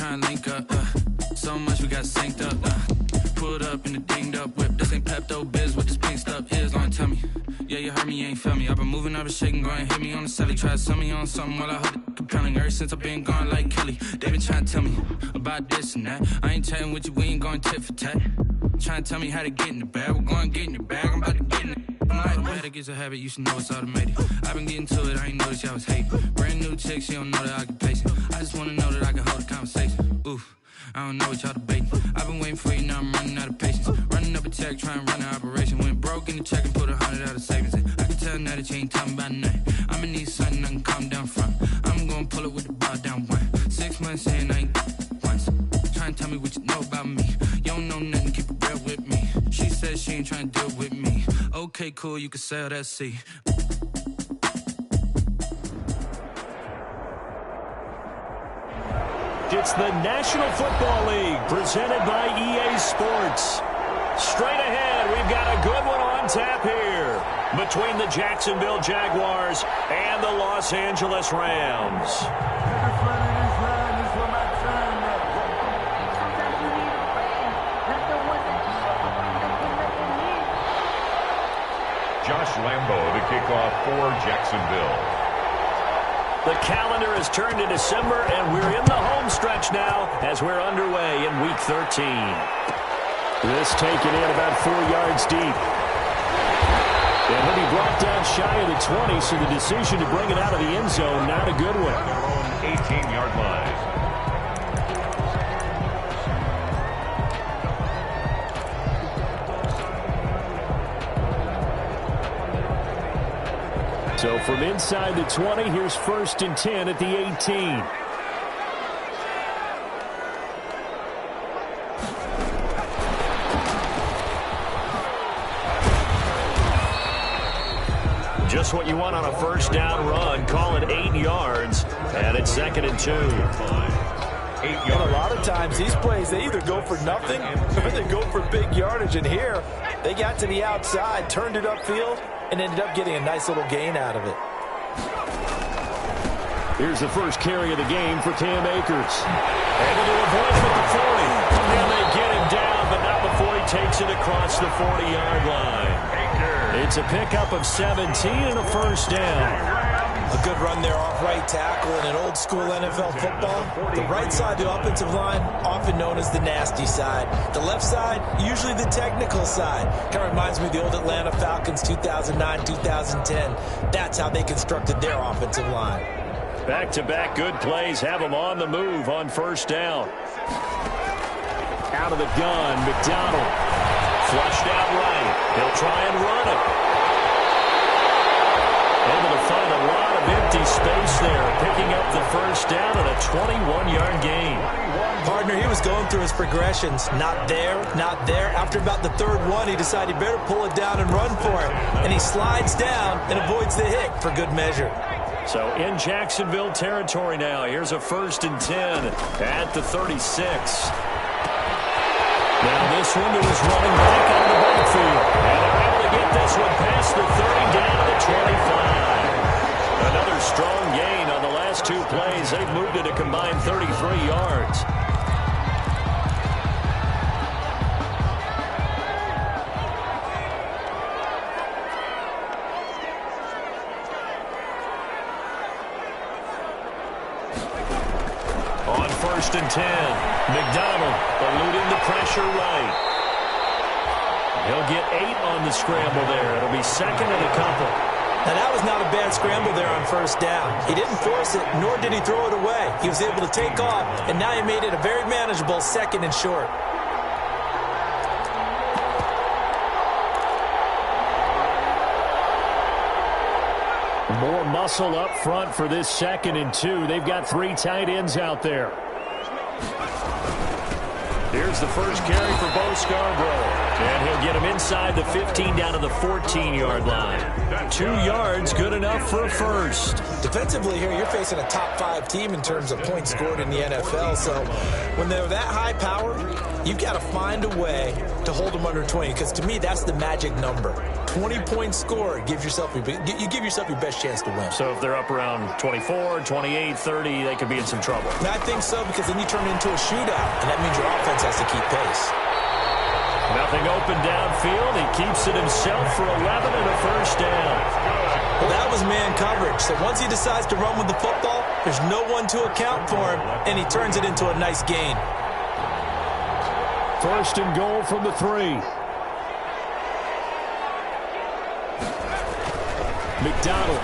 trying to link up. So much we got synced up. Pulled up in the dinged up whip. This ain't Pepto-Biz with this pink stuff is. Long tell me. Yeah, you heard me, you ain't felt me. I've been moving, I've been shaking, go and hit me on the celly. Try to sell me on something while I hold it compelling. Ever since I've been gone like Kelly, they been trying to tell me about this and that. I ain't chatting with you, we ain't going tit for tat. Trying to tell me how to get in the bag. We're going to get in the bag, I'm about to get in it. I'm like, automatic is a habit, you should know it's automated. I've been getting to it, I ain't noticed y'all was hating. Brand new chick, she don't know that I can pace it. I just wanna know that I can hold a conversation. Oof, I don't know what y'all debating. I've been waiting for you, now I'm running out of patience. Running up a check, trying to run an operation. Went broke in the check and put 100 out of savings in. I can tell now that you ain't talking about nothing. I'ma need something I can calm down from. I'm gonna pull it with the bar down one. 6 months in, I ain't once. Trying to tell me what you know about me. You don't know nothing, keep it real with me. She said she ain't trying to deal with me. Okay, cool, you can sell that C. It's the National Football League presented by EA Sports. Straight ahead, we've got a good one on tap here between the Jacksonville Jaguars and the Los Angeles Rams. Josh Lambo to kick off for Jacksonville. The calendar has turned to December, and we're in the home stretch now as we're underway in Week 13. This taken in about 4 yards deep. And he'll be brought down shy of the 20, so the decision to bring it out of the end zone, not a good one. 18-yard line. So from inside the 20, here's 1st and 10 at the 18. Just what you want on a first down run. Call it 8 yards, and it's 2nd and 2. And a lot of times these plays, they either go for nothing or they go for big yardage. And here, they got to the outside, turned it upfield, and ended up getting a nice little gain out of it. Here's the first carry of the game for Cam Akers. Able to avoid him at the 40. And they get him down, but not before he takes it across the 40-yard line. It's a pickup of 17 and a first down. A good run there off right tackle in an old-school NFL football. The right side of the offensive line, often known as the nasty side. The left side, usually the technical side. Kind of reminds me of the old Atlanta Falcons 2009, 2010. That's how they constructed their offensive line. Back-to-back good plays have them on the move on first down. Out of the gun, McDonald. Flushed out right. He'll try and run it. Able to find a lot of empty space there, picking up the first down and a 21-yard gain. Partner, he was going through his progressions. Not there, not there. After about the third one, he decided he better pull it down and run for it. And he slides down and avoids the hit for good measure. So in Jacksonville territory now. Here's a 1st and 10 at the 36. Now this one was running back out of the backfield. And they're able to get this one past the 30 down to the 25. Another strong gain on the last 2 plays. They've moved it a combined 33 yards. On 1st and 10, McDonald eluding the pressure right. He'll get 8 on the scramble there. It'll be 2nd and a couple. Now, that was not a bad scramble there on first down. He didn't force it, nor did he throw it away. He was able to take off, and now he made it a very manageable 2nd and short. More muscle up front for this 2nd and 2. They've got 3 tight ends out there. Here's the first carry for Bo Scarborough. And he'll get him inside the 15 down to the 14-yard line. 2 yards, good enough for a first. Defensively here, you're facing a top 5 team in terms of points scored in the NFL. So when they're that high powered, you've got to find a way to hold them under 20. Because to me, that's the magic number. 20 points scored gives yourself you give yourself your best chance to win. So if they're up around 24, 28, 30, they could be in some trouble. And I think so, because then you turn it into a shootout, and that means your offense has to keep pace. Nothing open downfield. He keeps it himself for 11 and a first down. Well, that was man coverage. So once he decides to run with the football, there's no one to account for him, and he turns it into a nice gain. First and goal from the 3. McDonald.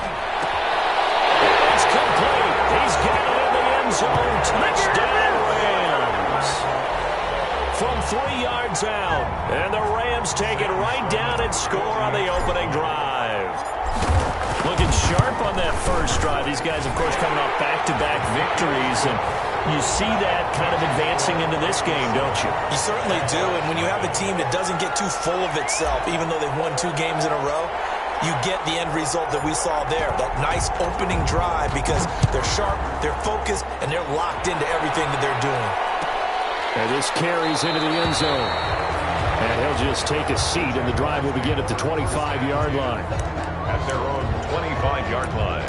It's complete. He's got it in the end zone. Touchdown, Rams. From 3 yards out. And the Rams take it right down and score on the opening drive. Looking sharp on that first drive. These guys, of course, coming off back-to-back victories. And you see that kind of advancing into this game, don't you? You certainly do. And when you have a team that doesn't get too full of itself, even though they've won 2 games in a row, you get the end result that we saw there, that nice opening drive, because they're sharp, they're focused, and they're locked into everything that they're doing. And this carries into the end zone. And he'll just take a seat, and the drive will begin at the 25-yard line. At their own 25-yard line.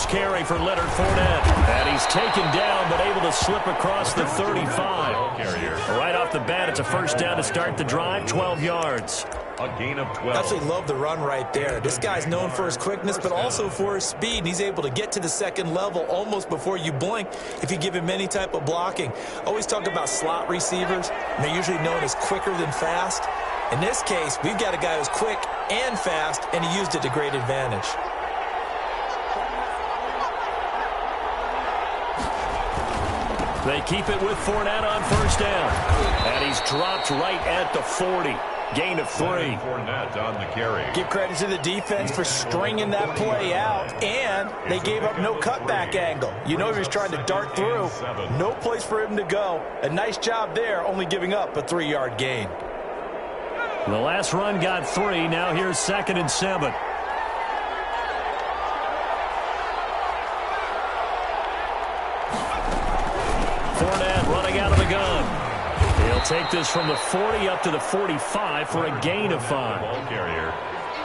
Carry for Leonard Fournette. And he's taken down, but able to slip across the 35. Right off the bat, it's a first down to start the drive, 12 yards. A gain of 12. Absolutely love the run right there. This guy's known for his quickness, but also for his speed. And he's able to get to the second level almost before you blink if you give him any type of blocking. Always talk about slot receivers, and they're usually known as quicker than fast. In this case, we've got a guy who's quick and fast, and he used it to great advantage. They keep it with Fournette on first down. And he's dropped right at the 40. Gain of 3. Fournette on the carry. Give credit to the defense for stringing that play out, and they gave up no cutback angle. You know he was trying to dart through. No place for him to go. A nice job there, only giving up a 3-yard gain. The last run got 3. Now here's 2nd and 7. Fournette running out of the gun. He'll take this from the 40 up to the 45 for a gain of 5. Ball carrier.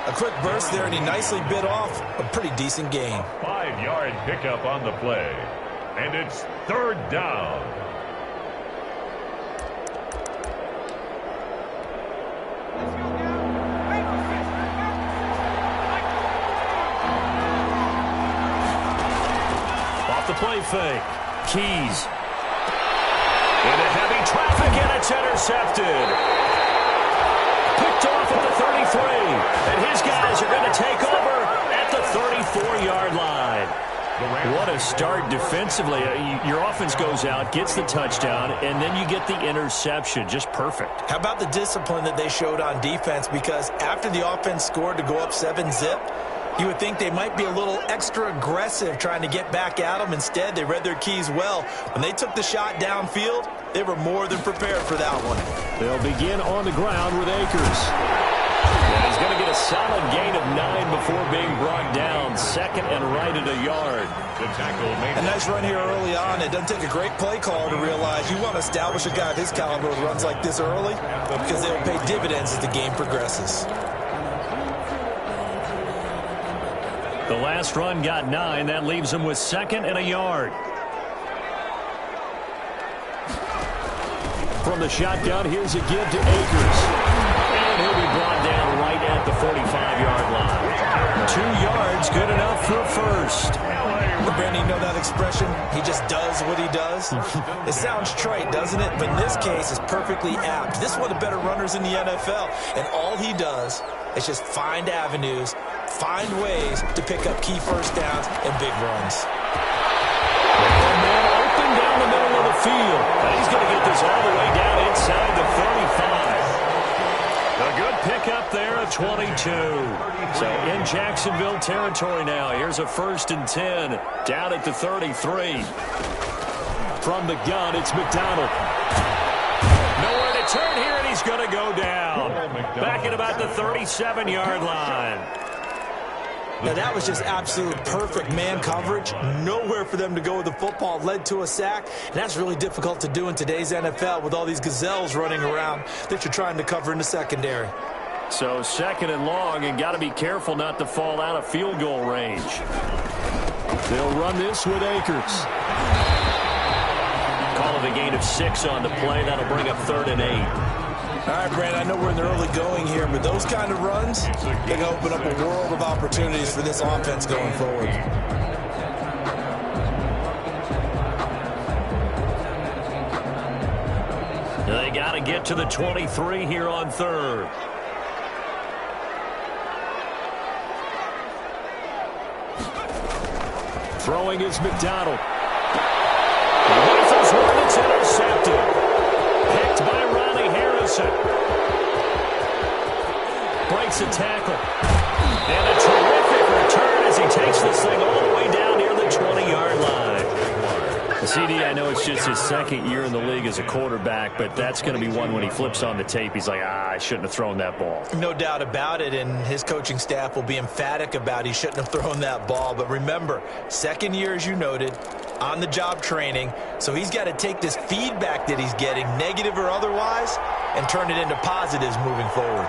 A quick burst there, and he nicely bit off a pretty decent gain. 5-yard pickup on the play. And it's 3rd down. Off the play fake. Keys. Into heavy traffic, and it's intercepted. Picked off at the 33. And his guys are going to take over at the 34-yard line. What a start defensively. Your offense goes out, gets the touchdown, and then you get the interception. Just perfect. How about the discipline that they showed on defense? Because after the offense scored to go up 7-zip, you would think they might be a little extra aggressive trying to get back at them. Instead, they read their keys well. When they took the shot downfield, they were more than prepared for that one. They'll begin on the ground with Akers. And he's going to get a solid gain of 9 before being brought down. 2nd and right at a yard. The tackle made. A nice run here early on. It doesn't take a great play caller to realize you want to establish a guy of his caliber with runs like this early, because they'll pay dividends as the game progresses. The last run got 9. That leaves him with 2nd and a yard. From the shotgun, here's a give to Akers. And he'll be brought down right at the 45-yard line. 2 yards. yards, good enough for a first. Brandon, you know that expression? He just does what he does. It sounds trite, doesn't it? But in this case, it's perfectly apt. This is one of the better runners in the NFL, and all he does is just find avenues, find ways to pick up key first downs and big runs. And man open down the middle of the field. And he's going to get this all the way down inside the 35. A good pickup there at 22. So in Jacksonville territory now. Here's a 1st and 10 down at the 33. From the gun, it's McDonald. Nowhere to turn here, and he's going to go down. Back at about the 37-yard line. Now, that was just absolute perfect man coverage. Nowhere for them to go with the football. Led to a sack. And that's really difficult to do in today's NFL with all these gazelles running around that you're trying to cover in the secondary. So 2nd and long, and got to be careful not to fall out of field goal range. They'll run this with Akers. Call it a gain of 6 on the play. That'll bring up 3rd and 8. All right, Brandon, I know we're in the early going here, but those kind of runs, they can open up a world of opportunities for this offense going forward. They got to get to the 23 here on 3rd. Throwing is McDonald. Rifles one, it's intercepted. Picked by Ronnie Harrison. Breaks a tackle. And a terrific return as he takes this thing all the way down near the 20-yard line. CD, I know it's just his 2nd year in the league as a quarterback, but that's going to be one when he flips on the tape. He's like, I shouldn't have thrown that ball. No doubt about it, and his coaching staff will be emphatic about he shouldn't have thrown that ball. But remember, 2nd year, as you noted, on-the-job training, so he's got to take this feedback that he's getting, negative or otherwise, and turn it into positives moving forward.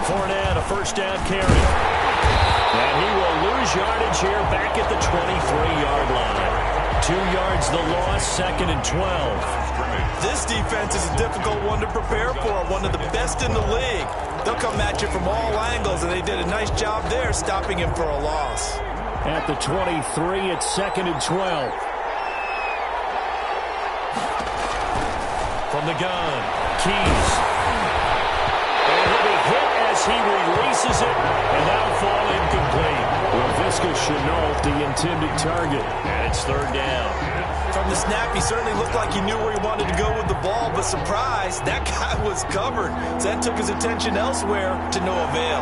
Fournette, a 1st down carry. And he will lose yardage here back at the 23-yard line. 2 yards the loss, 2nd and 12. This defense is a difficult one to prepare for, one of the best in the league. They'll come at you from all angles, and they did a nice job there stopping him for a loss. At the 23, it's 2nd and 12. From the gun, Keys. And he'll be hit as he releases it, and that'll fall incomplete. Laviska Shenault, the intended target, and it's 3rd down. From the snap, he certainly looked like he knew where he wanted to go with the ball, but surprise, that guy was covered. So that took his attention elsewhere to no avail.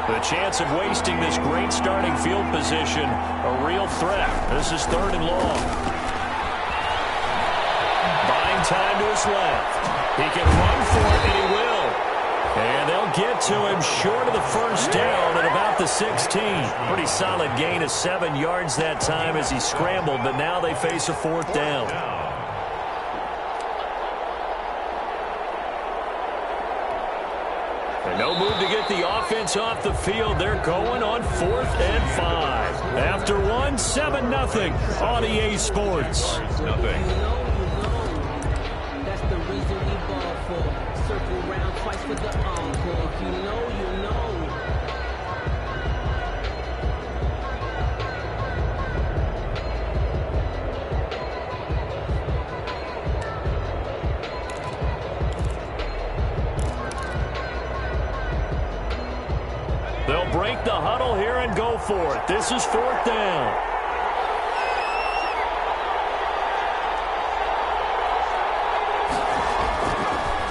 The chance of wasting this great starting field position, a real threat. This is 3rd and long. Buying time to his left. He can run for it, and he will. And they'll get to him short of the 1st down at about the 16. Pretty solid gain of 7 yards that time as he scrambled, but now they face a 4th down. And no move to get the offense off the field. They're going on 4th and 5. After 1, 7-0 on EA Sports. With the encore, if you know, you know. They'll break the huddle here and go for it. This is 4th down.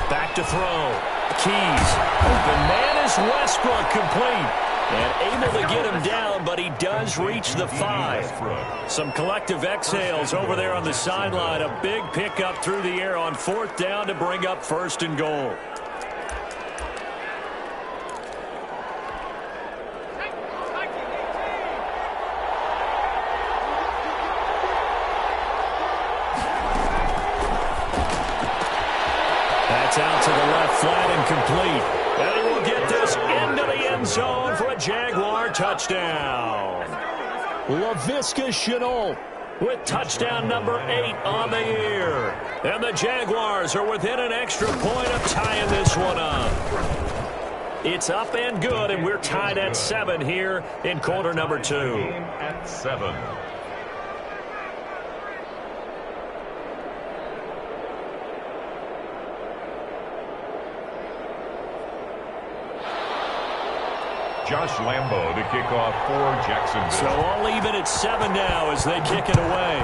Back to throw. Keys. Open man is Westbrook, complete. And able to get him down, but he does reach the 5. Some collective exhales over there on the sideline. A big pickup through the air on 4th down to bring up 1st and goal. That's out to the left, flat and complete. And he will get this into the end zone for a Jaguar touchdown. Laviska Shenault with touchdown number 8 on the year. And the Jaguars are within an extra point of tying this one up. It's up and good, and we're tied at 7 here in quarter number 2. At 7. Josh Lambo to kick off for Jacksonville. So all even at 7 now as they kick it away.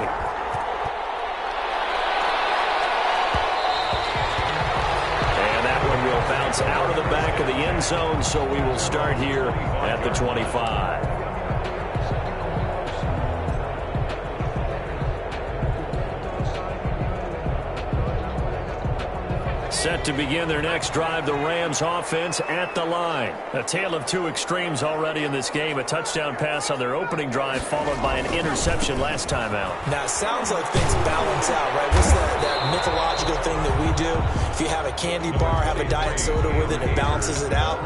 And that one will bounce out of the back of the end zone, so we will start here at the 25. Set to begin their next drive, the Rams offense at the line. A tale of two extremes already in this game. A touchdown pass on their opening drive followed by an interception last time out. Now, it sounds like things balance out, right? What's that mythological thing that we do? If you have a candy bar, have a diet soda with it, it balances it out.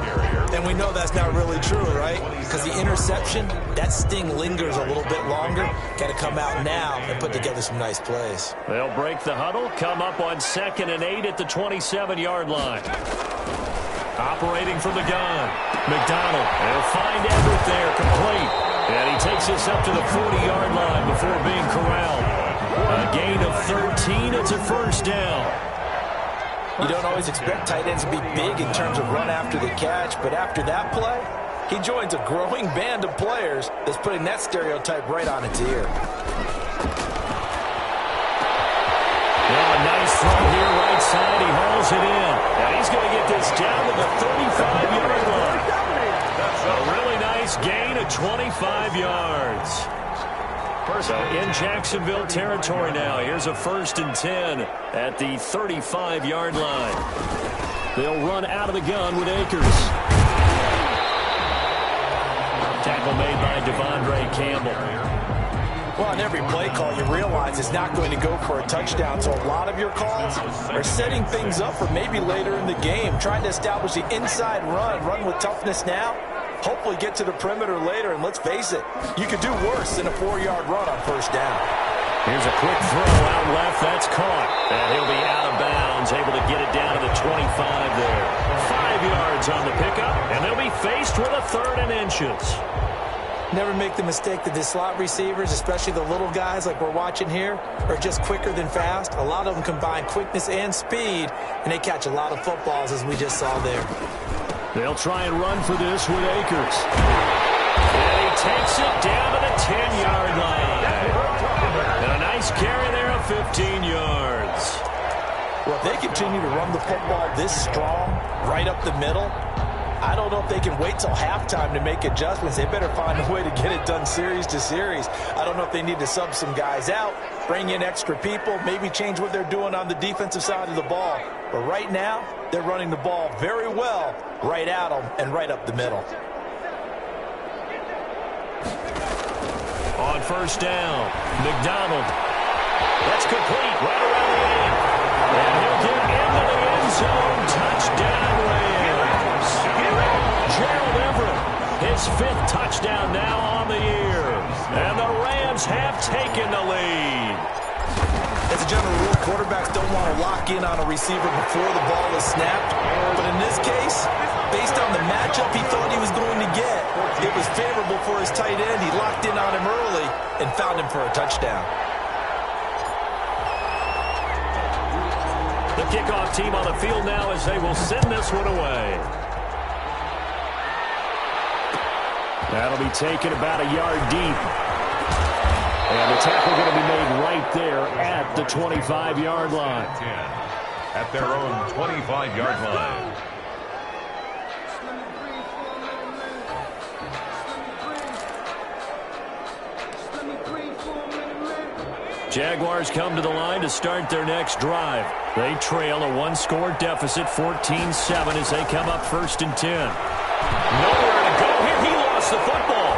And we know that's not really true, right? Because the interception, that sting lingers a little bit longer. Got to come out now and put together some nice plays. They'll break the huddle, come up on 2nd and 8 at the 27-yard line. Operating from the gun, McDonald. They'll find Everett there, complete. And he takes this up to the 40-yard line before being corralled. A gain of 13, it's a first down. You don't always expect tight ends to be big in terms of run after the catch, but after that play, he joins a growing band of players that's putting that stereotype right on its ear. Yeah, nice throw here, right side. He hauls it in. And he's going to get this down to the 35-yard line. A really nice gain of 25 yards. So in Jacksonville territory now. Here's a 1st and 10 at the 35-yard line. They'll run out of the gun with Akers. Tackle made by Devondre Campbell. Well, on every play call, you realize it's not going to go for a touchdown. So a lot of your calls are setting things up for maybe later in the game, trying to establish the inside run with toughness now. Hopefully get to the perimeter later, and let's face it, you could do worse than a 4-yard run on 1st down. Here's a quick throw out left. That's caught. And he'll be out of bounds, able to get it down to the 25 there. 5 yards on the pickup, and they'll be faced with a 3rd and inches. Never make the mistake that the slot receivers, especially the little guys like we're watching here, are just quicker than fast. A lot of them combine quickness and speed, and they catch a lot of footballs, as we just saw there. They'll try and run for this with Akers. And he takes it down to the 10-yard line. And a nice carry there of 15 yards. Well, if they continue to run the football this strong, right up the middle, I don't know if they can wait till halftime to make adjustments. They better find a way to get it done series to series. I don't know if they need to sub some guys out, bring in extra people, maybe change what they're doing on the defensive side of the ball. But right now, they're running the ball very well right at them and right up the middle. On 1st down, McDonald. That's complete right around the end. And he'll get into the end zone. Touchdown, Rams. Gerald Everett, his 5th touchdown now on the year. And the Rams have taken the lead. As a general rule, quarterbacks don't want to lock in on a receiver before the ball is snapped. But in this case, based on the matchup he thought he was going to get, it was favorable for his tight end. He locked in on him early and found him for a touchdown. The kickoff team on the field now as they will send this one away. That'll be taken about a yard deep. And the tackle going to be made right there at the 25-yard line. At their own 25-yard line. Jaguars come to the line to start their next drive. They trail a 1-score deficit, 14-7, as they come up 1st and 10. Nowhere to go here. He lost the football.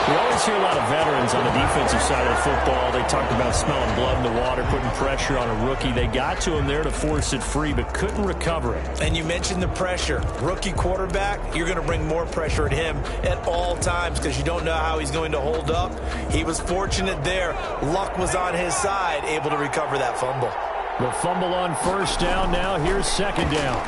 We always hear a lot of veterans on the defensive side of the football. They talked about smelling blood in the water, putting pressure on a rookie. They got to him there to force it free, but couldn't recover it. And you mentioned the pressure. Rookie quarterback, you're going to bring more pressure at him at all times because you don't know how he's going to hold up. He was fortunate there. Luck was on his side, able to recover that fumble. The fumble on first down now. Here's second down.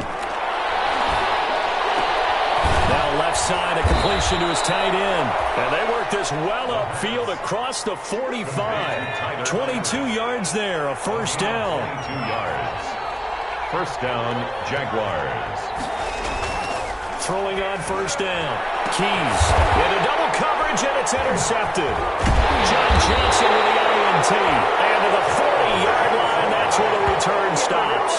Now left side, a completion to his tight end. And they work this well upfield across the 45. 22 yards there, a first down. 22 yards. First down, Jaguars. Throwing on first down. Keys into double coverage, and it's intercepted. John Johnson with the INT. And to the 40-yard line, that's where the return stops.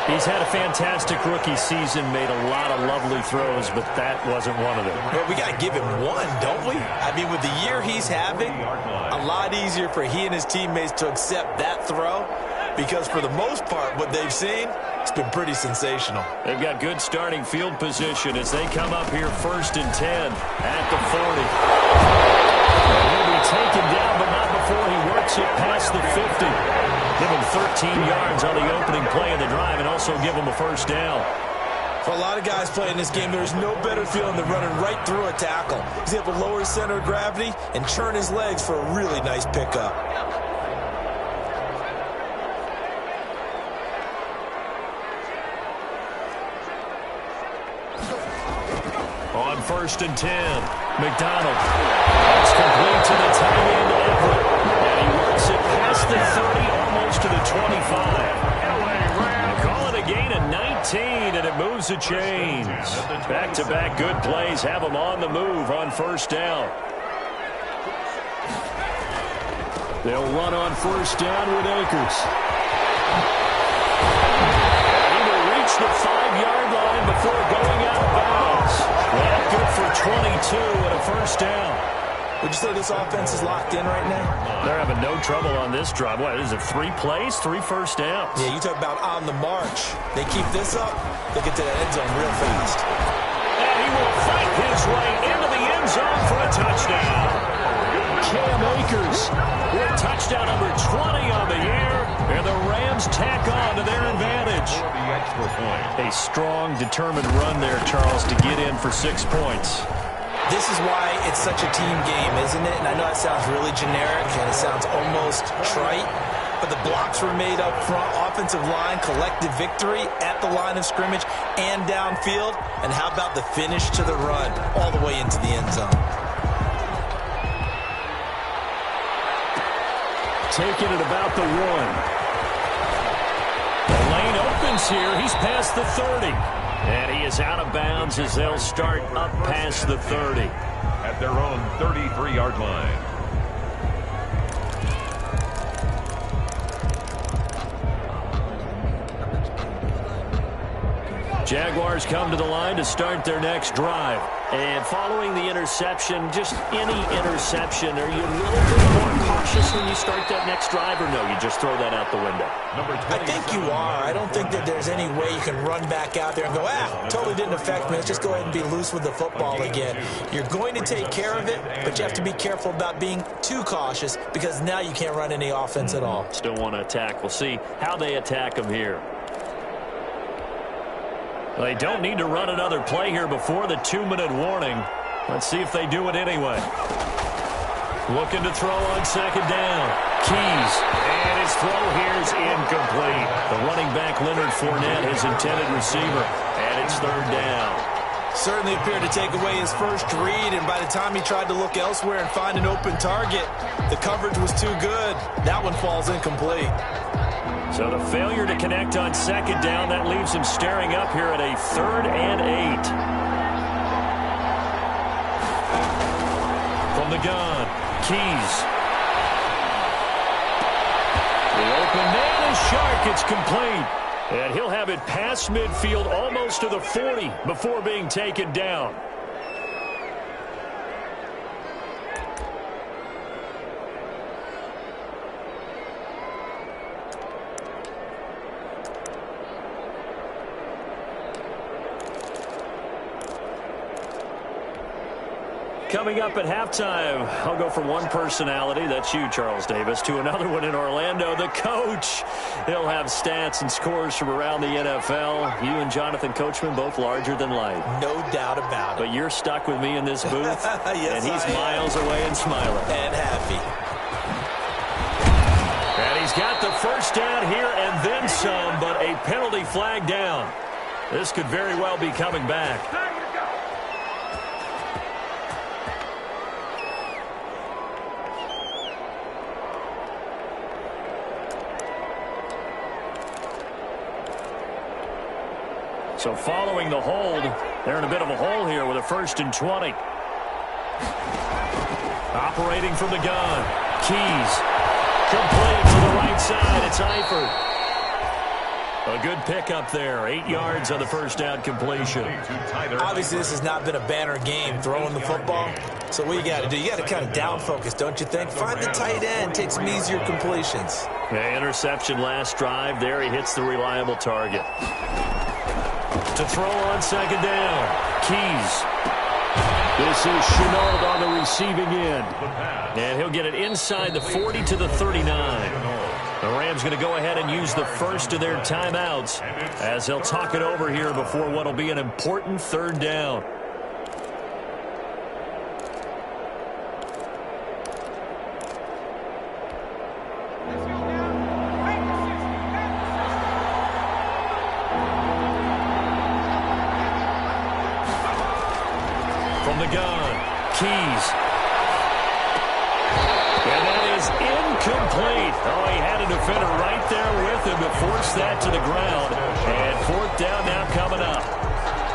He's had a fantastic rookie season, made a lot of lovely throws, but that wasn't one of them. Well, we got to give him one, don't we? I mean, with the year he's having, a lot easier for he and his teammates to accept that throw because for the most part, what they've seen, it's been pretty sensational. They've got good starting field position as they come up here first and 10 at the 40. He'll be taken down, but not before he works it past the 50. Give him 13 yards on the opening play of the drive and also give him a first down. For a lot of guys playing this game, there's no better feeling than running right through a tackle. He's able to lower his center of gravity and churn his legs for a really nice pickup. On first and 10, McDonald. That's complete to the tight end, Everett. And he works it past the 30, almost to the 25. They call it a gain of 19, and it moves the chains. Back-to-back good plays have them on the move on first down. They'll run on first down with Akers. And he will reach the 5-yard line before going out of bounds. Well, good for 22 and a first down. Would you say this offense is locked in right now? They're having no trouble on this drive. What is it, 3 plays, 3 first downs? Yeah, you talk about on the march. They keep this up, they get to the end zone real fast. And he will fight his way into the end zone for a touchdown. Cam Akers with touchdown number 20 on the year, and the Rams tack on to their advantage. The extra point. A strong, determined run there, Charles, to get in for 6 points. This is why it's such a team game, isn't it? And I know it sounds really generic and it sounds almost trite, but the blocks were made up front, offensive line, collective victory at the line of scrimmage and downfield. And how about the finish to the run all the way into the end zone? Taking it about the 1. The lane opens here. He's past the 30. And he is out of bounds as they'll start up past the 30. At their own 33-yard line. Jaguars come to the line to start their next drive. And following the interception, just any interception, are you a little bit more cautious when you start that next drive, or no, you just throw that out the window? I think you are. I don't think that there's any way you can run back out there and go, totally didn't affect me. Let's just go ahead and be loose with the football again. You're going to take care of it, but you have to be careful about being too cautious because now you can't run any offense at all. Still want to attack. We'll see how they attack them here. They don't need to run another play here before the 2-minute warning. Let's see if they do it anyway. Looking to throw on second down. Keys. And his throw here is incomplete. The running back, Leonard Fournette, his intended receiver. And it's third down. Certainly appeared to take away his first read, and by the time he tried to look elsewhere and find an open target, the coverage was too good. That one falls incomplete. So the failure to connect on second down, that leaves him staring up here at a 3rd and 8. From the gun, Keys. The open man is Shark. It's complete. And he'll have it past midfield almost to the 40 before being taken down. Coming up at halftime, I'll go from one personality, that's you, Charles Davis, to another one in Orlando, the coach. He'll have stats and scores from around the NFL. You and Jonathan Coachman, both larger than life. No doubt about it. But you're stuck with me in this booth, yes, and he's miles away and smiling. And happy. And he's got the first down here and then some, but a penalty flag down. This could very well be coming back. So following the hold, they're in a bit of a hole here with a 1st and 20. Operating from the gun. Keys. Complete to the right side. It's Eifert. A good pickup there. 8 yards on the first down completion. Obviously, this has not been a banner game throwing the football. So what you got to do, you got to kind of down focus, don't you think? Find the tight end, take some easier completions. Yeah, interception last drive. There he hits the reliable target. To throw on second down. Keys. This is Chenault on the receiving end. And he'll get it inside the 40 to the 39. The Rams going to go ahead and use the first of their timeouts as they'll talk it over here before what will be an important 3rd down. From the gun, Keys. And that is incomplete. Oh, he had a defender right there with him to force that to the ground. And 4th down now coming up.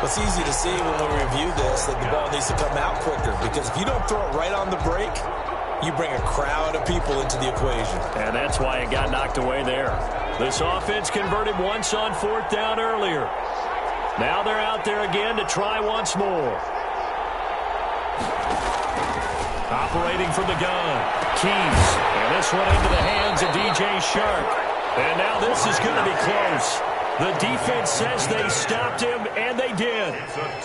It's easy to see when we review this that the ball needs to come out quicker, because if you don't throw it right on the break, you bring a crowd of people into the equation. And that's why it got knocked away there. This offense converted once on 4th down earlier. Now they're out there again to try once more. Operating from the gun, Keys. And this one into the hands of DJ Shark. And now this is going to be close. The defense says they stopped him, and they did.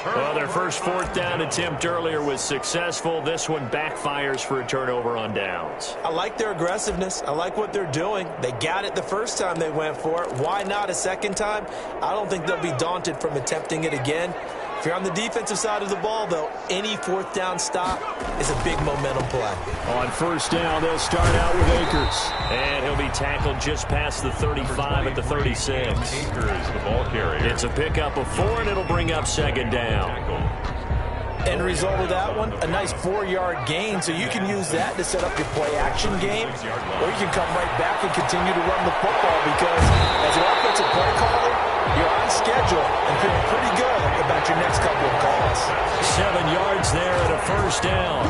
Well, their first 4th down attempt earlier was successful. This one backfires for a turnover on downs. I like their aggressiveness. I like what they're doing. They got it the first time they went for it. Why not a second time? I don't think they'll be daunted from attempting it again. If you're on the defensive side of the ball, though, any 4th down stop is a big momentum play. On 1st down, they'll start out with Akers. And he'll be tackled just past the 35 at the 36. Akers, the ball carrier. It's a pickup of 4, and it'll bring up 2nd down. End result of that one, a nice 4-yard gain, so you can use that to set up your play-action game, or you can come right back and continue to run the football, because as an offensive play caller, you're on schedule and feeling pretty good about your next couple of calls. 7 yards there and a 1st down.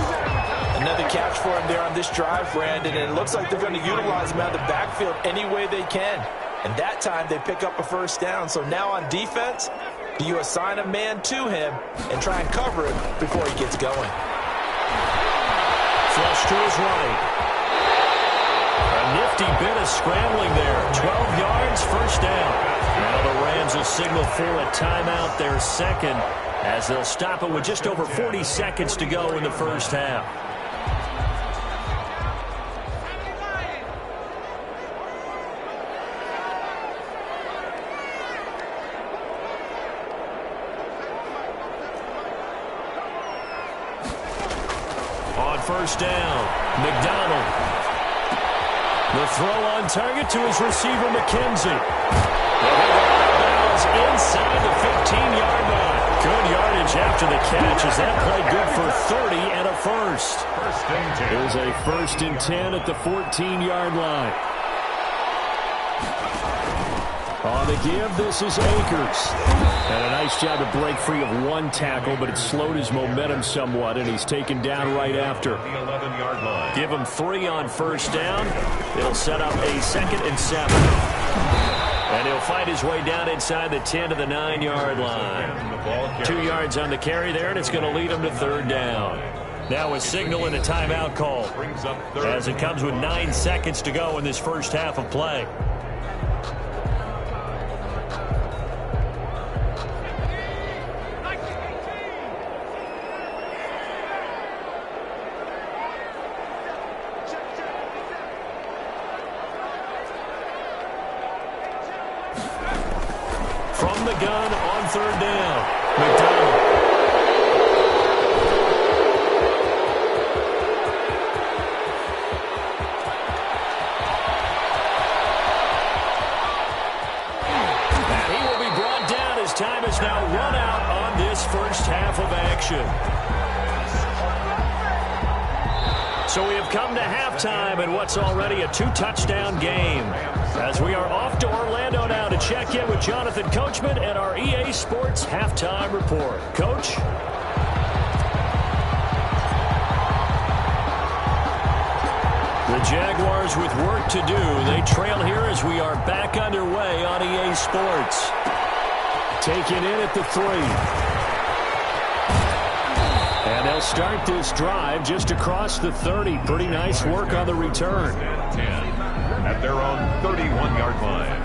Another catch for him there on this drive, Brandon, and it looks like they're going to utilize him out of the backfield any way they can. And that time they pick up a 1st down. So now on defense, do you assign a man to him and try and cover him before he gets going? Flush to his right. A nifty bit of scrambling there. 12 yards, 1st down. Now the Rams will signal for a timeout, their 2nd, as they'll stop it with just over 40 seconds to go in the 1st half. On 1st down, McDonald. The throw on target to his receiver, McKenzie. Inside the 15-yard line. Good yardage after the catch as that play good for 30 and a 1st. It was a 1st and 10 at the 14-yard line. On the give, this is Akers. And a nice job to break free of 1 tackle, but it slowed his momentum somewhat, and he's taken down right after. The 11-yard line. Give him 3 on 1st down. It'll set up a 2nd and 7. And he'll fight his way down inside the 10 to the 9-yard line. 2 yards on the carry there, and it's going to lead him to 3rd down. Now a signal and a timeout call as it comes with 9 seconds to go in this first half of play. gun on third down. McDonald. And he will be brought down as time is now run out on this first half of action. So we have come to halftime in what's already a 2-touchdown game. As we are off to Orlando now to check in with Jonathan Coachman and our EA Sports Halftime Report. Coach? The Jaguars with work to do. They trail here as we are back underway on EA Sports. Taken in at the 3. And they'll start this drive just across the 30. Pretty nice work on the return. 10 at their own 31-yard line.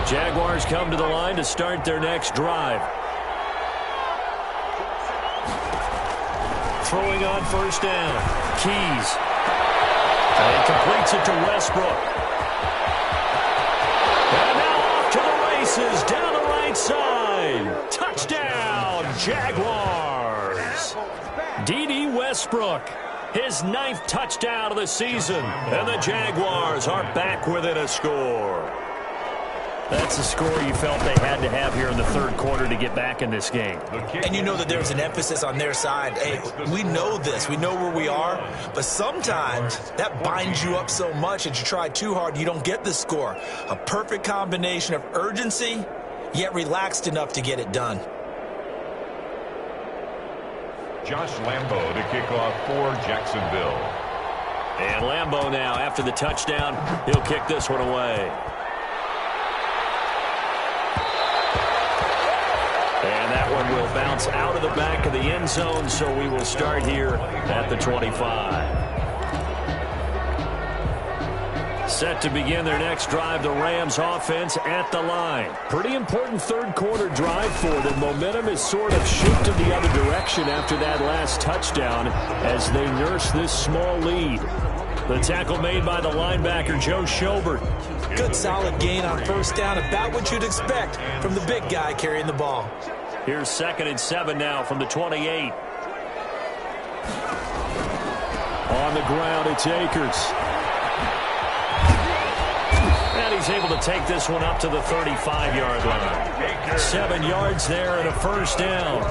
Jaguars come to the line to start their next drive. Throwing on first down. Keys. And he completes it to Westbrook. And now off to the races down the right side. Touchdown, Jaguars. D.D. Westbrook, his 9th touchdown of the season. And the Jaguars are back within a score. That's a score you felt they had to have here in the third quarter to get back in this game. And you know that there's an emphasis on their side. Hey, we know this. We know where we are. But sometimes that binds you up so much that you try too hard, you don't get the score. A perfect combination of urgency, yet relaxed enough to get it done. Josh Lambo to kick off for Jacksonville. And Lambo now, after the touchdown, he'll kick this one away. And that one will bounce out of the back of the end zone, so we will start here at the 25. Set to begin their next drive, the Rams offense at the line. Pretty important third quarter drive for them. Momentum has sort of shifted the other direction after that last touchdown as they nurse this small lead. The tackle made by the linebacker, Joe Schobert. Good solid gain on first down, about what you'd expect from the big guy carrying the ball. Here's 2nd and 7 now from the 28. On the ground, it's Akers. And he's able to take this one up to the 35-yard line. 7 yards there and a first down.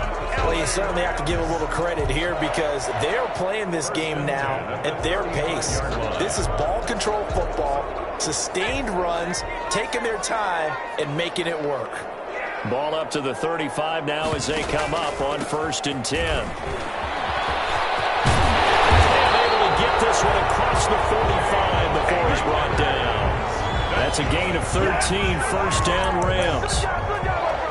Well, you certainly have to give a little credit here because they're playing this game now at their pace. This is ball control football, sustained runs, taking their time and making it work. Ball up to the 35 now as they come up on 1st and 10. And able to get this one across the 45 before he's brought down. That's a gain of 13, first down Rams.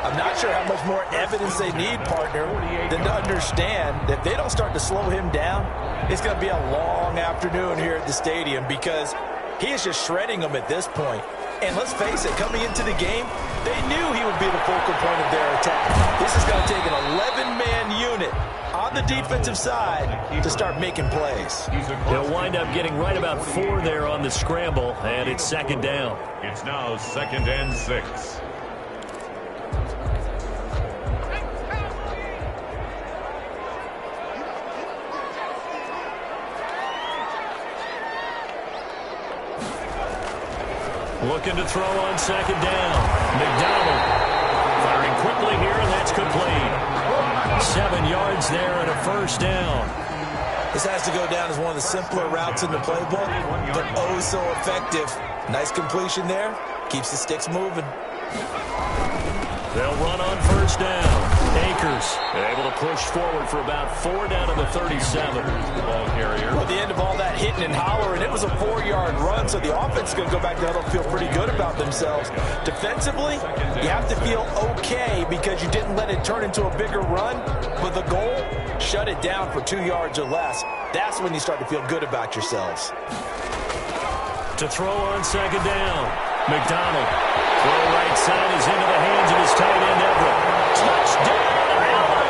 I'm not sure how much more evidence they need, partner, than to understand that if they don't start to slow him down, it's going to be a long afternoon here at the stadium because he is just shredding them at this point. And let's face it, coming into the game, they knew he would be the focal point of their attack. This is going to take an 11-man unit on the defensive side to start making plays. They'll wind up getting right about 4 there on the scramble, and it's 2nd down. It's now 2nd and 6. Looking to throw on 2nd down. McDonald firing quickly here, and that's complete. 7 yards there and a first down. This has to go down as one of the simpler routes in the playbook, but oh so effective. Nice completion there. Keeps the sticks moving. They'll run on first down. Akers able to push forward for about 4 down to the 37. Ball carrier. At the end of all that hitting and hollering, it was a 4-yard run, so the offense is going to go back there and feel pretty good about themselves. Defensively, you have to feel okay because you didn't let it turn into a bigger run, but the goal, shut it down for 2 yards or less. That's when you start to feel good about yourselves. To throw on 2nd down, McDonald. Throw right side is into the hands of his tight end, Everett. Touchdown, LA!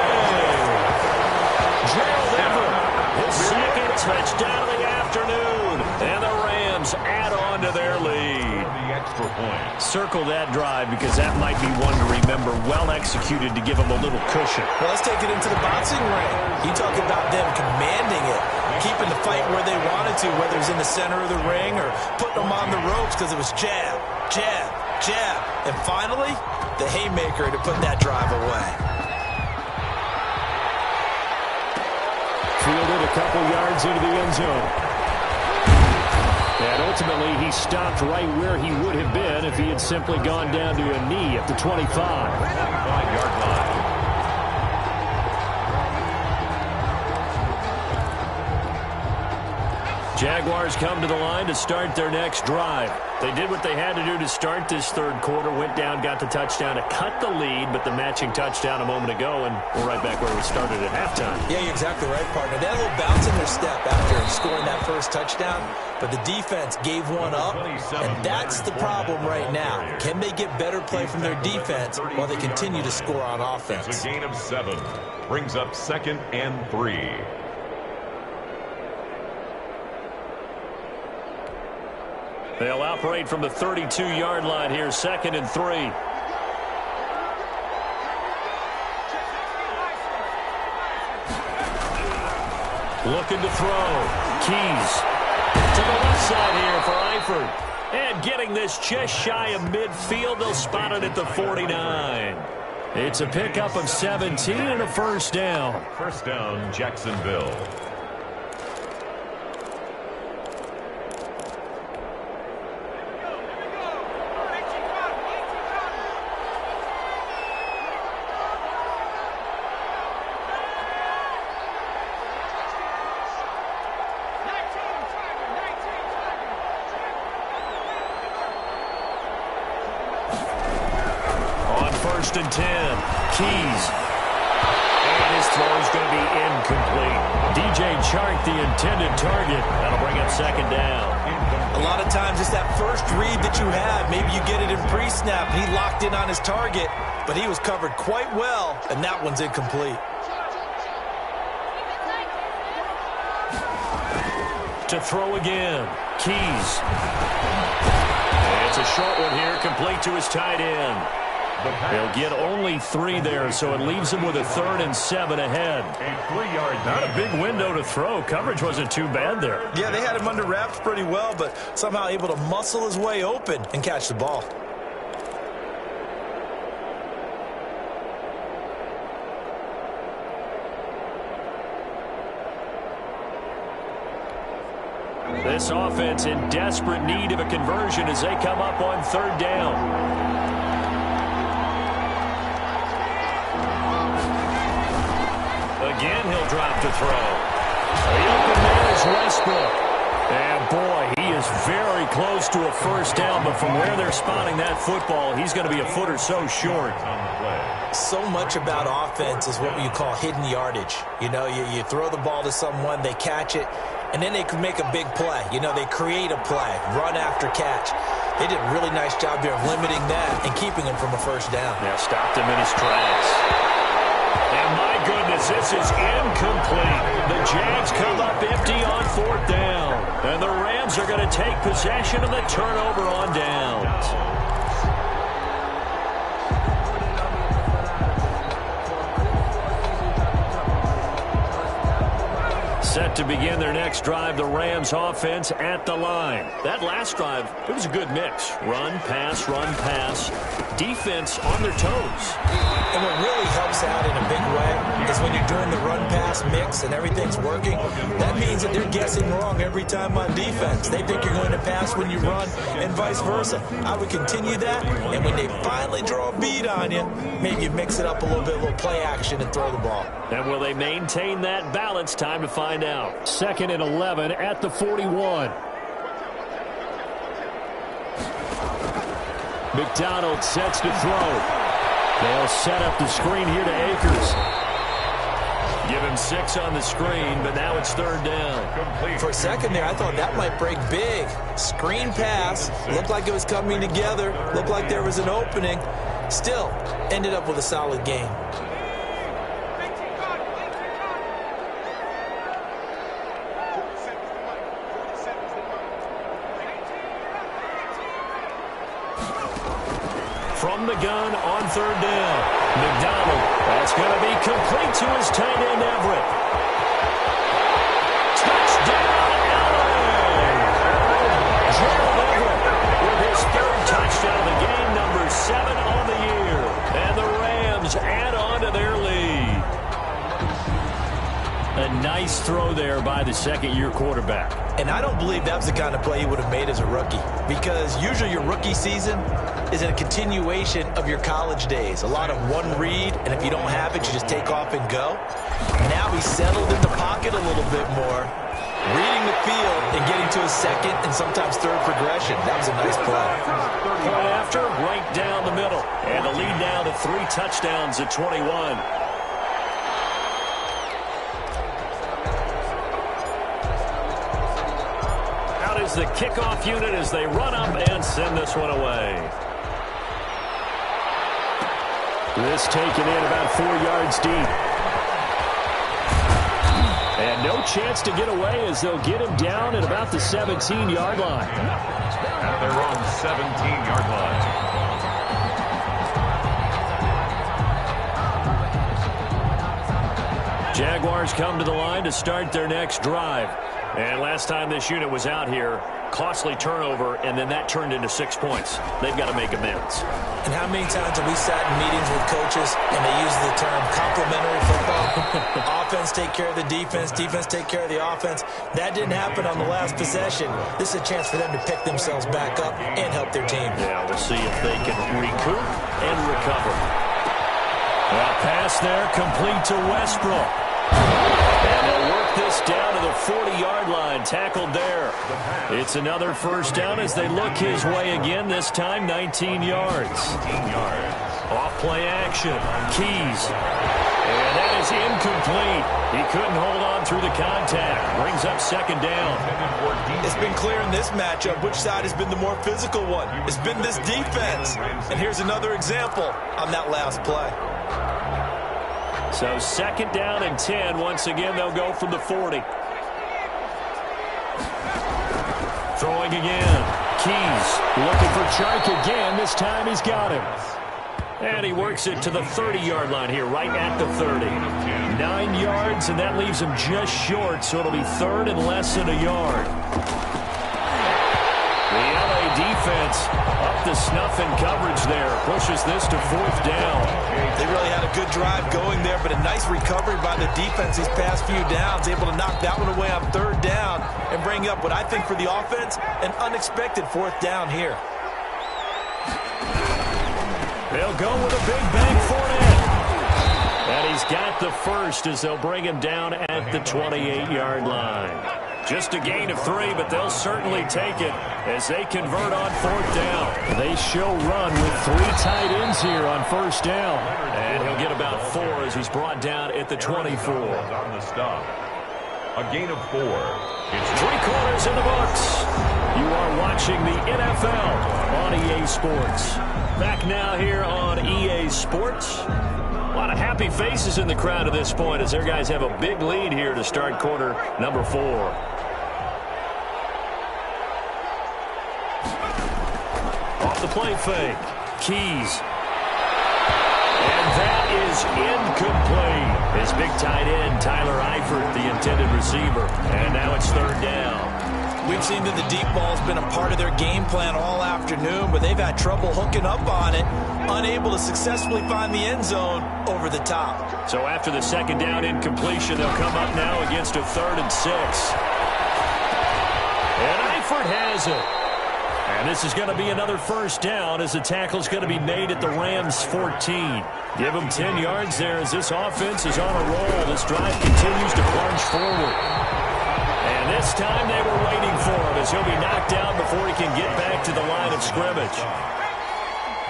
for points. Circle that drive because that might be one to remember. Well executed to give them a little cushion. Well, let's take it into the boxing ring. You talk about them commanding it, keeping the fight where they wanted to, whether it's in the center of the ring or putting them on the ropes because it was jab, jab, jab. And finally, the haymaker to put that drive away. Fielded a couple yards into the end zone. And ultimately, he stopped right where he would have been if he had simply gone down to a knee at the 25. 25-yard line. Jaguars come to the line to start their next drive. They did what they had to do to start this third quarter, went down, got the touchdown to cut the lead, but the matching touchdown a moment ago, and we're right back where we started at halftime. Yeah, you're exactly right, partner. They had a little bounce in their step after scoring that first touchdown, but the defense gave one up, and that's the problem right now. Can they get better play from their defense while they continue to score on offense? It's a gain of 7. Brings up 2nd and 3. They'll operate from the 32-yard line here, 2nd and 3. Looking to throw. Keys to the left side here for Eifert. And getting this just shy of midfield. They'll spot it at the 49. It's a pickup of 17 and a first down. First down, Jacksonville. First and 10. Keys. And his throw is going to be incomplete. DJ Chark, the intended target. That'll bring up 2nd down. A lot of times it's that first read that you have. Maybe you get it in pre-snap, and he locked in on his target, but he was covered quite well, and that one's incomplete. To throw again. Keys. And it's a short one here, complete to his tight end. They'll get only 3 there, so it leaves them with a 3rd and 7 ahead. A 3-yard. Not a big window to throw. Coverage wasn't too bad there. Yeah, they had him under wraps pretty well, but somehow able to muscle his way open and catch the ball. This offense in desperate need of a conversion as they come up on 3rd down. Again, he'll drop to throw. The open man is Westbrook. And boy, he is very close to a first down, but from where they're spotting that football, he's going to be a foot or so short. So much about offense is what you call hidden yardage. You know, you throw the ball to someone, they catch it, and then they can make a big play. You know, they create a play, run after catch. They did a really nice job there of limiting that and keeping him from a first down. Yeah, stopped him in his tracks. And my goodness, this is incomplete. The Jags come up empty on 4th down. And the Rams are going to take possession of the turnover on downs. Set to begin their next drive, the Rams offense at the line. That last drive, it was a good mix. Run, pass, run, pass. Defense on their toes. And what really helps out in a big way is when you're doing the run-pass mix and everything's working, that means that they're guessing wrong every time on defense. They think you're going to pass when you run and vice versa. I would continue that, and when they finally draw a bead on you, maybe you mix it up a little bit, a little play action, and throw the ball. And will they maintain that balance? Time to find out. 2nd and 11 at the 41. McDonald sets to throw. They'll set up the screen here to Akers. Give him 6 on the screen, but now it's 3rd down. For a second there, I thought that might break big. Screen pass. Looked like it was coming together. Looked like there was an opening. Still, ended up with a solid game. from the gun on third down. McDonald, that's going to be complete to his tight end, Everett. Touchdown, LA! Gerald Everett with his third touchdown of the game, number 7 on the year. And the Rams add on to their lead. A nice throw there by the second-year quarterback. And I don't believe that was the kind of play he would have made as a rookie, because usually your rookie season is a continuation of your college days. A lot of one read, and if you don't have it, you just take off and go. Now he's settled in the pocket a little bit more, reading the field and getting to his second and sometimes third progression. That was a nice play. Point after, right down the middle. And the lead now to 3 touchdowns at 21. Is the kickoff unit as they run up and send this one away. This taken in about 4 yards deep. And no chance to get away as they'll get him down at about the 17-yard line. At their own 17-yard line. Jaguars come to the line to start their next drive. And last time this unit was out here, costly turnover, and then that turned into 6 points. They've got to make amends. And how many times have we sat in meetings with coaches and they use the term complementary football? Offense take care of the defense, defense take care of the offense. That didn't happen on the last possession. This is a chance for them to pick themselves back up and help their team. Yeah, we'll see if they can recoup and recover. Well, pass there, complete to Westbrook. And they'll work this down to the 40-yard line, tackled there. It's another first down as they look his way again, this time 19 yards. Off play action, Keys. And that is incomplete. He couldn't hold on through the contact. Brings up second down. It's been clear in this matchup which side has been the more physical one. It's been this defense. And here's another example on that last play. So second down and 10. Once again, they'll go from the 40. Throwing again. Keys looking for Chark again. This time he's got him. And he works it to the 30-yard line here, right at the 30. 9 yards, and that leaves him just short, so it'll be third and less than a yard. The LA defense up to snuff in coverage there. Pushes this to fourth down. They really had a good drive going there, but a nice recovery by the defense these past few downs. Able to knock that one away on third down and bring up what I think for the offense, an unexpected fourth down here. They'll go with a big bang for it. And he's got the first as they'll bring him down at the 28-yard line. Just a gain of 3, but they'll certainly take it as they convert on fourth down. They show run with 3 tight ends here on first down. And he'll get about 4 as he's brought down at the 24. On the stop. A gain of 4. It's 3 quarters in the books. You are watching the NFL on EA Sports. Back now here on EA Sports. A lot of happy faces in the crowd at this point as their guys have a big lead here to start quarter number 4. Off the play fake. Keys. And that is incomplete. His big tight end, Tyler Eifert, the intended receiver. And now it's third down. We've seen that the deep ball has been a part of their game plan all afternoon, but they've had trouble hooking up on it, unable to successfully find the end zone over the top. So after the second down incompletion, they'll come up now against a 3rd and 6. And Eifert has it. And this is going to be another first down as the tackle's going to be made at the Rams' 14. Give them 10 yards there as this offense is on a roll. This drive continues to plunge forward. And this time they were waiting for him as he'll be knocked down before he can get back to the line of scrimmage.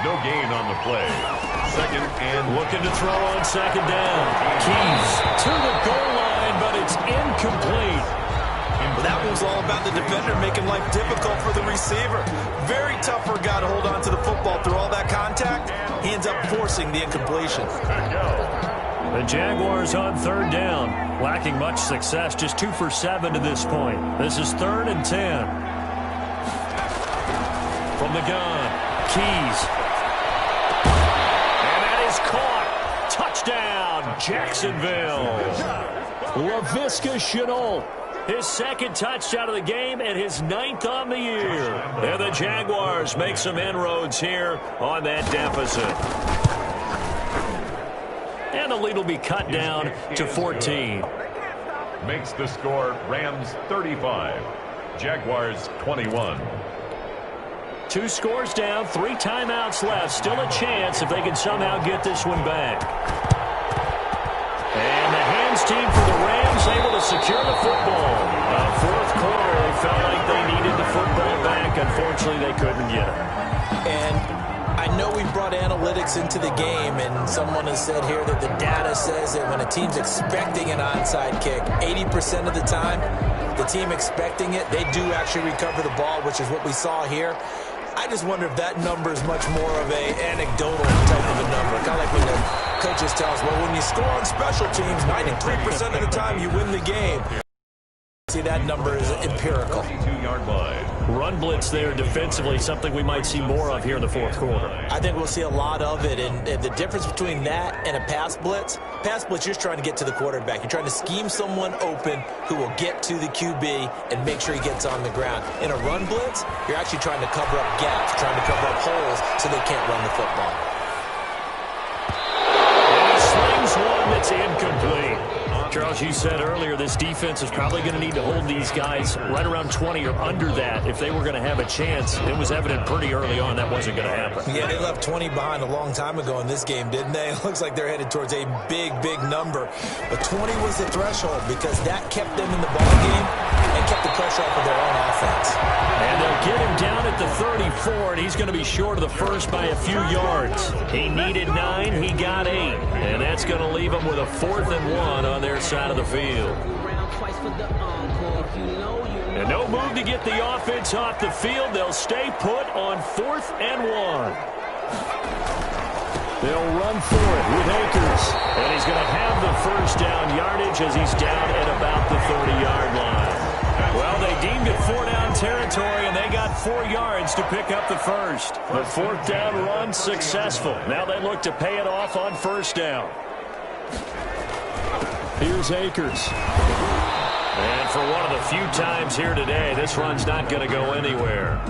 No gain on the play. Second and looking to throw on second down. Keys to the goal line, but it's incomplete. That one's all about the defender making life difficult for the receiver. Very tough for a guy to hold on to the football through all that contact. He ends up forcing the incompletion. The Jaguars on third down, lacking much success, just 2 for 7 to this point. This is 3rd and 10. From the gun, Keys. First down, Jacksonville. Laviska Shenault, his second touchdown of the game and his 9th on the year. And the Jaguars make some inroads here on that deficit. And the lead will be cut down to 14. Makes the score Rams 35, Jaguars 21. 2 scores down, 3 timeouts left. Still a chance if they can somehow get this one back. And the hands team for the Rams able to secure the football. Fourth quarter, they felt like they needed the football back. Unfortunately, they couldn't get it. And I know we brought analytics into the game, and someone has said here that the data says that when a team's expecting an onside kick, 80% of the time, the team expecting it, they do actually recover the ball, which is what we saw here. I just wonder if that number is much more of an anecdotal type of a number. Kind of like when the coaches tell us, well, when you score on special teams, 93% of the time you win the game. See, that number is empirical. 22-yard line. Run blitz there defensively, something we might see more of here in the fourth quarter. I think we'll see a lot of it, and the difference between that and a pass blitz, you're just trying to get to the quarterback. You're trying to scheme someone open who will get to the QB and make sure he gets on the ground. In a run blitz, you're actually trying to cover up gaps, trying to cover up holes so they can't run the football. And he slings one that's incomplete. Charles, you said earlier this defense is probably going to need to hold these guys right around 20 or under that if they were going to have a chance. It was evident pretty early on that wasn't going to happen. Yeah, they left 20 behind a long time ago in this game, didn't they? It looks like they're headed towards a big, big number. But 20 was the threshold because that kept them in the ball game and kept the pressure off of their own offense. And they'll get him down at the 34, and he's going to be short of the first by a few yards. He needed 9, he got 8. And that's going to leave him with a 4th and 1 on their side of the field. And no move to get the offense off the field. They'll stay put on 4th and 1. They'll run for it with Akers. And he's going to have the first down yardage as he's down at about the 30-yard line. Well, they deemed it 4-down territory, and they got 4 yards to pick up the first. The 4th down run successful. Now they look to pay it off on first down. Here's Akers. And for one of the few times here today, this run's not going to go anywhere.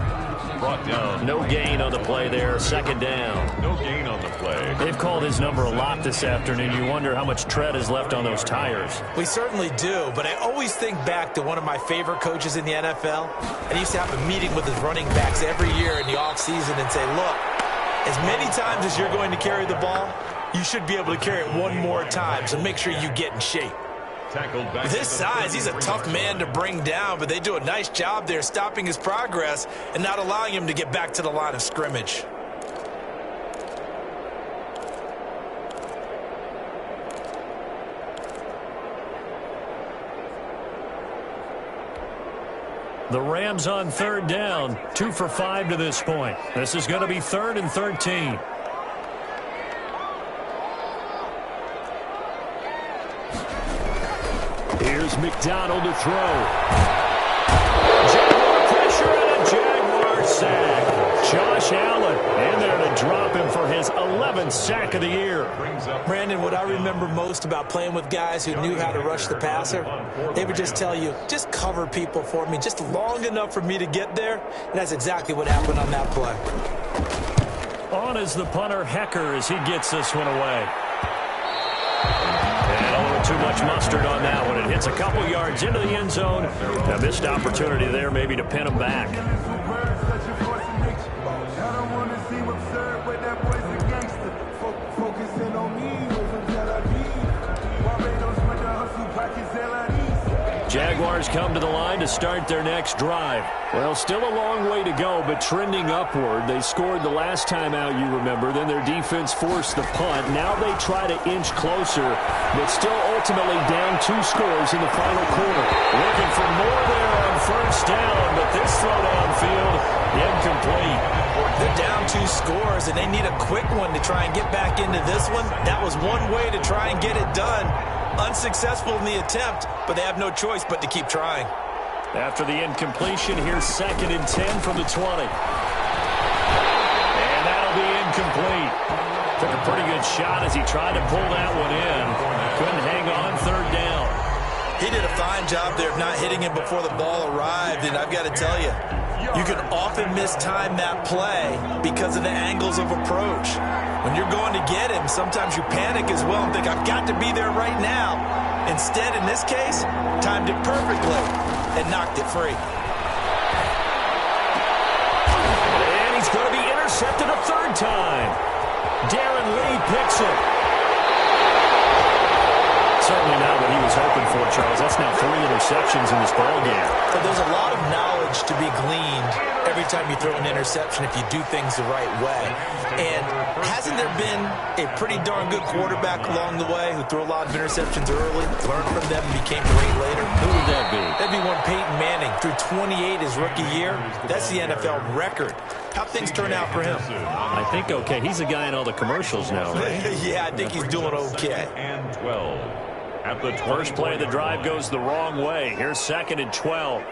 Brought down. No gain on the play there. 2nd down. No gain on the play. They've called his number a lot this afternoon. You wonder how much tread is left on those tires. We certainly do, but I always think back to one of my favorite coaches in the NFL, and he used to have a meeting with his running backs every year in the offseason and say, look, as many times as you're going to carry the ball, you should be able to carry it one more time, so make sure you get in shape. With his size, he's a tough man to bring down, but they do a nice job there stopping his progress and not allowing him to get back to the line of scrimmage. The Rams on 3rd down, 2 for 5 to this point. This is going to be 3rd and 13. Here's McDonald to throw. Jaguar pressure and a Jaguar sack. Josh Allen in there to drop him for his 11th sack of the year. Brandon, what I remember most about playing with guys who knew how to rush the passer, they would just tell you, just cover people for me, just long enough for me to get there. And that's exactly what happened on that play. On is the punter, Hecker, as he gets this one away. And a little too much mustard on that one. It hits a couple yards into the end zone. A missed opportunity there maybe to pin him back. Jaguars come to the line to start their next drive. Well, still a long way to go, but trending upward. They scored the last time out, you remember. Then their defense forced the punt. Now they try to inch closer, but still ultimately down 2 scores in the final quarter. Looking for more there on first down, but this throw downfield, incomplete. They're down 2 scores, and they need a quick one to try and get back into this one. That was one way to try and get it done. Unsuccessful in the attempt, but they have no choice but to keep trying. After the incompletion, here's 2nd and 10 from the 20. And that'll be incomplete. Took a pretty good shot as he tried to pull that one in. Couldn't hang on third down. He did a fine job there of not hitting him before the ball arrived, and I've got to tell you, you can often mistime that play because of the angles of approach. When you're going to get him, sometimes you panic as well and think, I've got to be there right now. Instead, in this case, timed it perfectly and knocked it free. And he's going to be intercepted a third time. Darren Lee picks it. Certainly not what he was hoping for, Charles. That's now 3 interceptions in this ballgame. But there's a lot of knowledge to be gleaned every time you throw an interception if you do things the right way. And hasn't there been a pretty darn good quarterback along the way who threw a lot of interceptions early, learned from them, and became great later? Who would that be? That'd be one Peyton Manning. Threw 28 his rookie year. That's the NFL record. How'd things turn out for him? I think okay. He's a guy in all the commercials now, right? Yeah, I think he's doing okay. And 12. At the First play of the drive goes the wrong way. Here's 2nd and 12.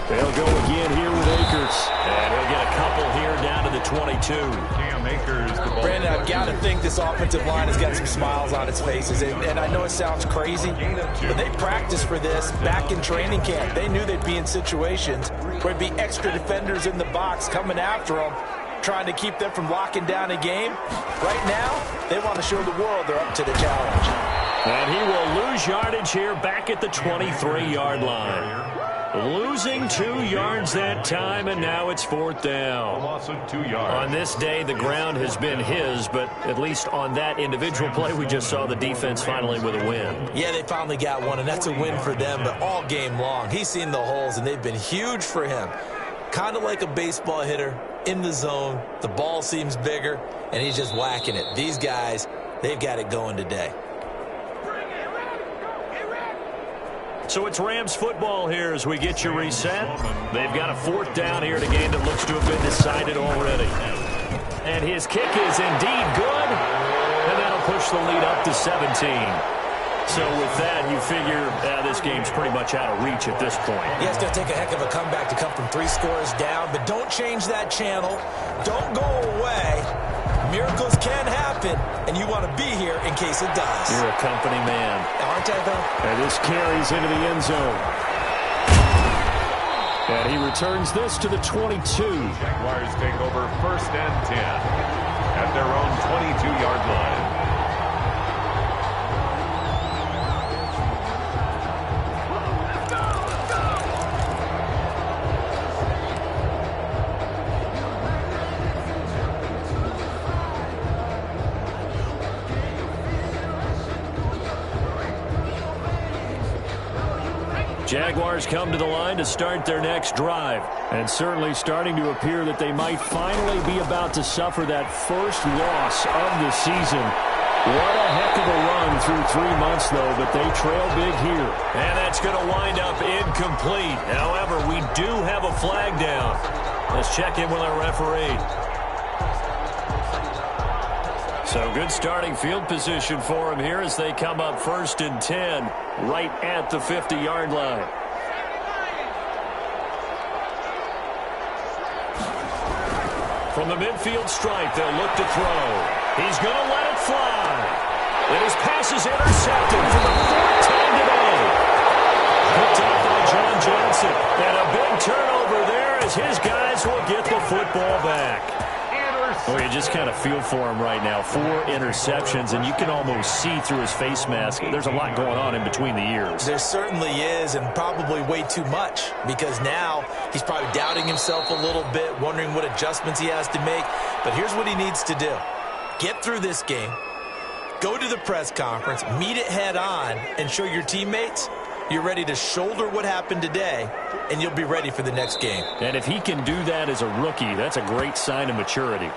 They'll go again here with Akers. And he'll get a couple here down to the 22. Cam Akers. Brandon, I've got to think this offensive line has got some smiles on its faces. And I know it sounds crazy, but they practiced for this back in training camp. They knew they'd be in situations where there'd be extra defenders in the box coming after them, trying to keep them from locking down a game. Right now, they want to show the world they're up to the challenge. And he will lose yardage here back at the 23-yard line. Losing 2 yards that time, and now it's 4th down. Loss of 2 yards. On this day, the ground has been his, but at least on that individual play, we just saw the defense finally with a win. Yeah, they finally got one, and that's a win for them, but all game long, he's seen the holes, and they've been huge for him. Kind of like a baseball hitter in the zone. The ball seems bigger, and he's just whacking it. These guys, they've got it going today. So it's Rams football here as we get you reset. They've got a 4th down here in a game that looks to have been decided already. And his kick is indeed good, and that'll push the lead up to 17. So with that, you figure this game's pretty much out of reach at this point. Yeah, it's going to take a heck of a comeback to come from 3 scores down, but don't change that channel. Don't go away. Miracles can happen, and you want to be here in case it does. You're a company man. Aren't I, though? And this carries into the end zone. And he returns this to the 22. Jaguars take over 1st and 10 at their own 22-yard line. Jaguars come to the line to start their next drive. And certainly starting to appear that they might finally be about to suffer that first loss of the season. What a heck of a run through 3 months, though, but they trail big here. And that's going to wind up incomplete. However, we do have a flag down. Let's check in with our referee. So good starting field position for him here as they come up 1st and 10 right at the 50-yard line. From the midfield stripe, they'll look to throw. He's going to let it fly. And his pass is intercepted for the 4th time today. Picked up by John Johnson. And a big turnover there as his guys will get the football back. Well, you just kind of feel for him right now. 4 interceptions, and you can almost see through his face mask. There's a lot going on in between the ears. There certainly is, and probably way too much, because now he's probably doubting himself a little bit, wondering what adjustments he has to make. But here's what he needs to do. Get through this game, go to the press conference, meet it head on, and show your teammates you're ready to shoulder what happened today, and you'll be ready for the next game. And if he can do that as a rookie, that's a great sign of maturity.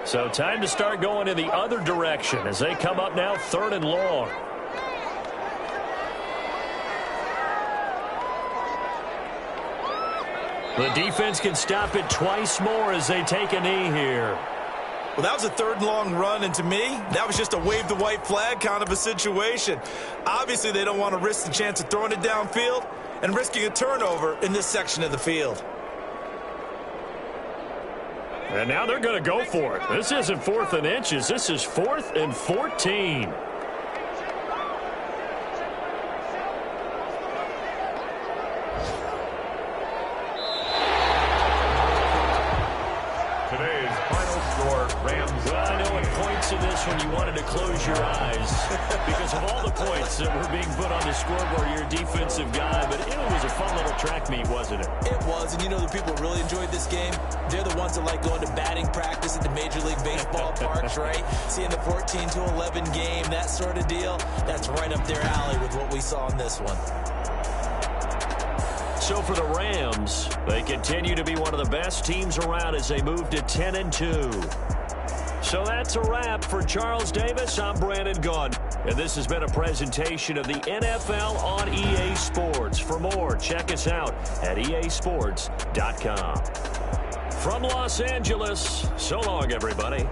So time to start going in the other direction as they come up now 3rd and long. The defense can stop it twice more as they take a knee here. Well, that was a third and long run, and to me, that was just a wave the white flag kind of a situation. Obviously, they don't want to risk the chance of throwing it downfield and risking a turnover in this section of the field. And now they're going to go for it. This isn't 4th and inches. This is 4th and 14. Today's final score, Rams. Well, I know at points in this one you wanted to close your eyes because of all the points that were being put on the scoreboard. You're a defensive guy, but it was a fun little track meet, wasn't it? It was, and you know the people who really enjoyed this game? They're the ones that like going to batting practice at the Major League Baseball parks, right? Seeing the 14-11 game, that sort of deal, that's right up their alley with what we saw in this one. So for the Rams, they continue to be one of the best teams around as they move to 10-2. So that's a wrap for Charles Davis. I'm Brandon Gunn, and this has been a presentation of the NFL on EA Sports. For more, check us out at easports.com. From Los Angeles, so long, everybody.